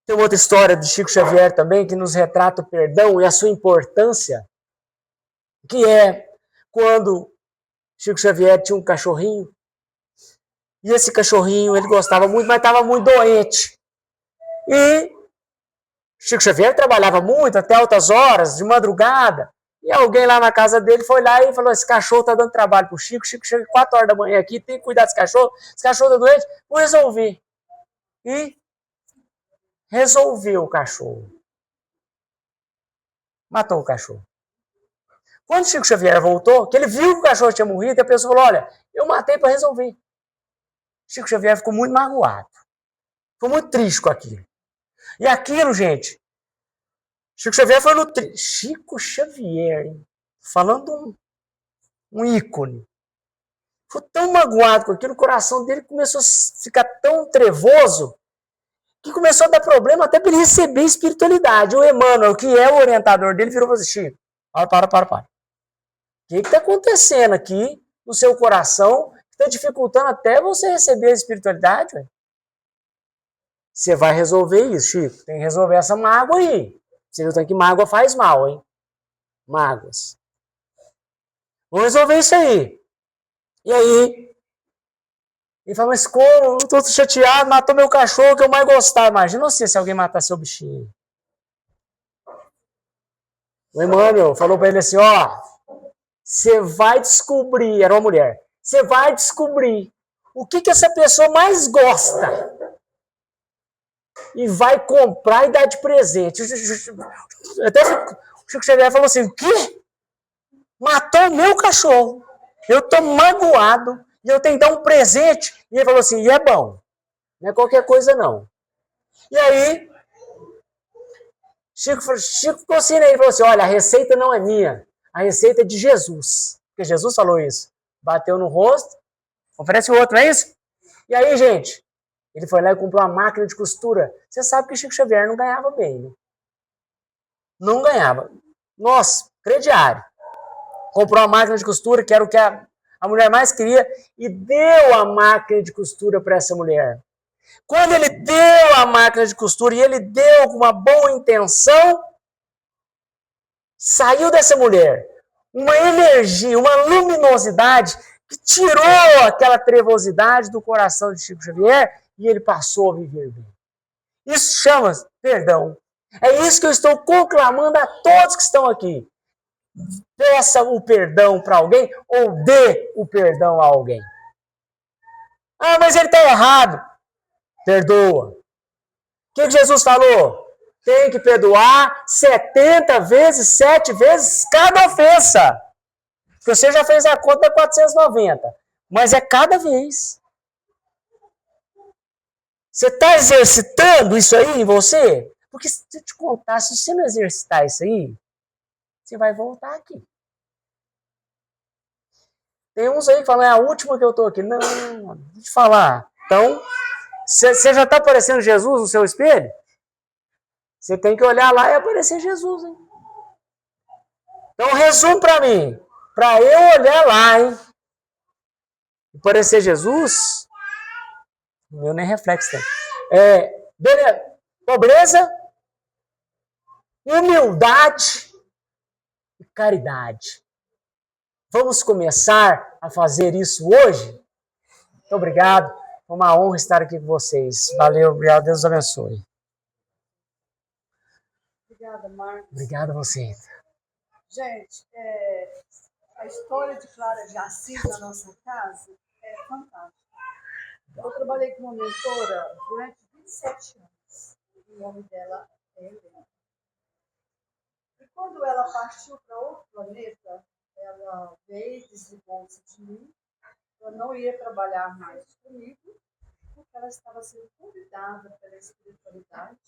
Tem outra história de Chico Xavier também que nos retrata o perdão e a sua importância, que é quando Chico Xavier tinha um cachorrinho, e esse cachorrinho ele gostava muito, mas estava muito doente. E Chico Xavier trabalhava muito, até altas horas, de madrugada, e alguém lá na casa dele foi lá e falou, esse cachorro está dando trabalho pro Chico, Chico chega 4 horas da manhã aqui, tem que cuidar desse cachorro está doente, vou resolver. E resolveu o cachorro. Matou o cachorro. Quando Chico Xavier voltou, que ele viu que o cachorro tinha morrido, a pessoa falou, olha, eu matei para resolver. Chico Xavier ficou muito magoado. Ficou muito triste com aquilo. E aquilo, gente, Chico Xavier foi no... Chico Xavier, hein? Falando um ícone. Ficou tão magoado com aquilo, o coração dele começou a ficar tão trevoso, que começou a dar problema até para ele receber espiritualidade. O Emmanuel, que é o orientador dele, virou para você, Chico, para. O que está acontecendo aqui no seu coração que está dificultando até você receber a espiritualidade? Véio? Você vai resolver isso, Chico. Tem que resolver essa mágoa aí. Você viu que mágoa faz mal, hein? Mágoas. Vamos resolver isso aí. E aí? Ele fala, mas como? Eu estou chateado, matou meu cachorro que eu mais gostava. Imagina você se alguém matar seu bichinho. O Emmanuel falou para ele assim, ó, você vai descobrir, era uma mulher, você vai descobrir o que essa pessoa mais gosta e vai comprar e dar de presente. Até o Chico Xavier falou assim, o quê? Matou o meu cachorro. Eu estou magoado e eu tenho que dar um presente. E ele falou assim, e é bom. Não é qualquer coisa não. E aí, Chico ficou assim, né? Ele falou assim, olha, a receita não é minha, a receita é de Jesus. Porque Jesus falou isso. Bateu no rosto, oferece o outro, não é isso? E aí, gente, ele foi lá e comprou uma máquina de costura. Você sabe que Chico Xavier não ganhava bem, né? Não ganhava. Nossa, crediário. Comprou uma máquina de costura, que era o que a mulher mais queria, e deu a máquina de costura para essa mulher. Quando ele deu a máquina de costura e ele deu com uma boa intenção, saiu dessa mulher uma energia, uma luminosidade que tirou aquela trevosidade do coração de Chico Xavier e ele passou a viver bem. Isso chama perdão. É isso que eu estou conclamando a todos que estão aqui. Peça o perdão para alguém ou dê o perdão a alguém. Ah, mas ele está errado. Perdoa. O que Jesus falou? Tem que perdoar 70 vezes, 7 vezes cada ofensa. Você já fez a conta 490, mas é cada vez. Você está exercitando isso aí em você? Porque se eu te contar, se você não exercitar isso aí, você vai voltar aqui. Tem uns aí que falam, é a última que eu estou aqui. Não, deixa eu te falar. Então, você já está aparecendo Jesus no seu espelho? Você tem que olhar lá e aparecer Jesus, hein? Então, resumo para mim. Para eu olhar lá, hein? E parecer Jesus, o meu nem reflexo tem. Pobreza, humildade e caridade. Vamos começar a fazer isso hoje? Muito obrigado. Foi uma honra estar aqui com vocês. Valeu, obrigado. Deus os abençoe. Obrigada, Marcos. Obrigado a você. Gente, a história de Clara de Assis na nossa casa é fantástica. Eu trabalhei com uma mentora durante 27 anos. O nome dela é Helena. E quando ela partiu para outro planeta, ela veio, desligou-se de mim. Ela não ia trabalhar mais comigo, porque ela estava sendo convidada pela espiritualidade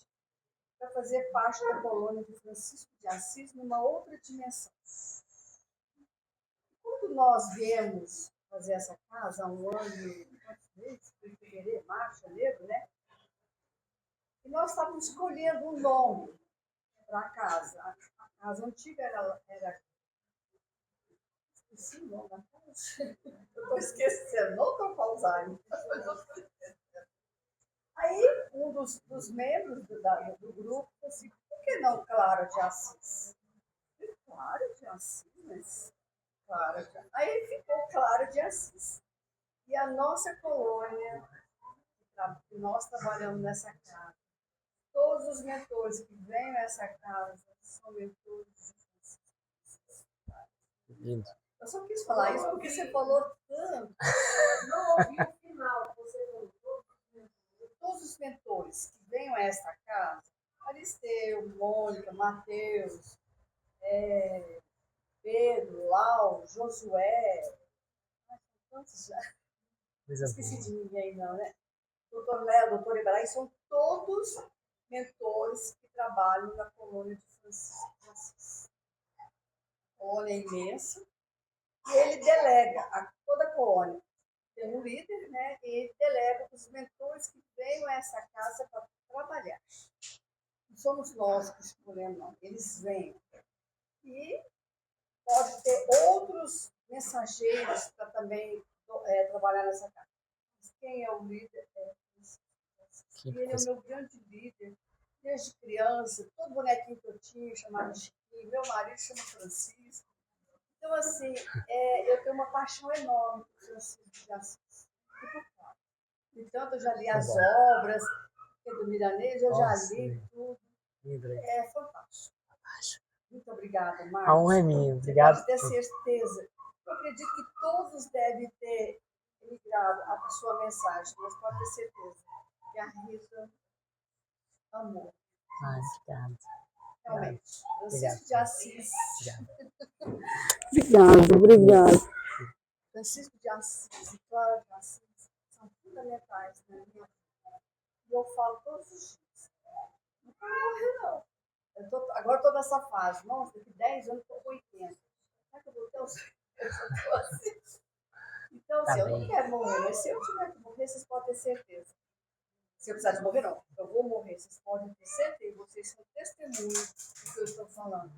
para fazer parte da colônia de Francisco de Assis numa outra dimensão. Quando nós viemos fazer essa casa há um ano, quantos meses? Fevereiro, março, janeiro, né? E nós estávamos escolhendo um nome para a casa. A casa antiga era esqueci o nome da casa. Eu estou esquecendo, não estou com Alzheimer. Aí, um dos membros do grupo disse assim, por que não Clara de Assis? Clara de Assis? Clara de Assis. Aí ficou Clara de Assis. E a nossa colônia, que nós trabalhamos nessa casa, todos os mentores que vêm a essa casa são mentores de Francisco. Lindo. Eu só quis falar isso porque você falou tanto. Não ouvi o final. Você falou todos os mentores que venham a esta casa, Aristeu, Mônica, Mateus, Pedro, Lau, Josué, quantos já? Não esqueci de ninguém não, né? Doutor Léo, doutor Ibará, são todos mentores que trabalham na colônia de Francisco de Assis. A colônia é imensa e ele delega a toda a colônia. Tem um líder, né? E ele delega os mentores que venham a essa casa para trabalhar. Não somos nós que escolhemos, não. Eles vêm. E pode ter outros mensageiros para também trabalhar nessa casa. Mas quem é o líder é e ele é o meu grande líder. Desde criança, todo bonequinho que eu tinha chamava Chiquinho, meu marido chama Francisco. Então, assim, eu tenho uma paixão enorme por Francisco de Assis. E por Clara. Então, eu já li as obras do Milanês, eu já li tudo. É fantástico. Muito obrigada, Marcos. A honra é minha. Obrigado. Pode ter certeza. Eu acredito que todos devem ter migrado a sua mensagem, mas pode ter certeza que a Rita amou. Obrigado. Realmente. Francisco de Assis. Obrigado. Francisco de Assis e Clara de Assis são fundamentais na minha vida. E eu falo todos os dias. não. Agora estou nessa fase. Nossa, daqui 10 anos estou com 80. Será que eu vou ter os 80? Então, assim, eu não quero morrer, mas se eu tiver que morrer, vocês podem ter certeza. Se eu precisar de morrer, não. Eu vou morrer, vocês podem ter certeza. Vocês são testemunhas do que eu estou falando.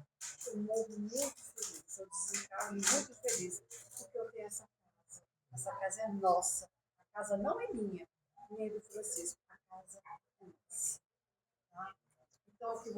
Eu morro muito feliz. Eu desencarno muito feliz. Porque eu tenho essa casa. Essa casa é nossa. A casa não é minha, nem do Francisco. A casa é nossa. Tá? Então, o que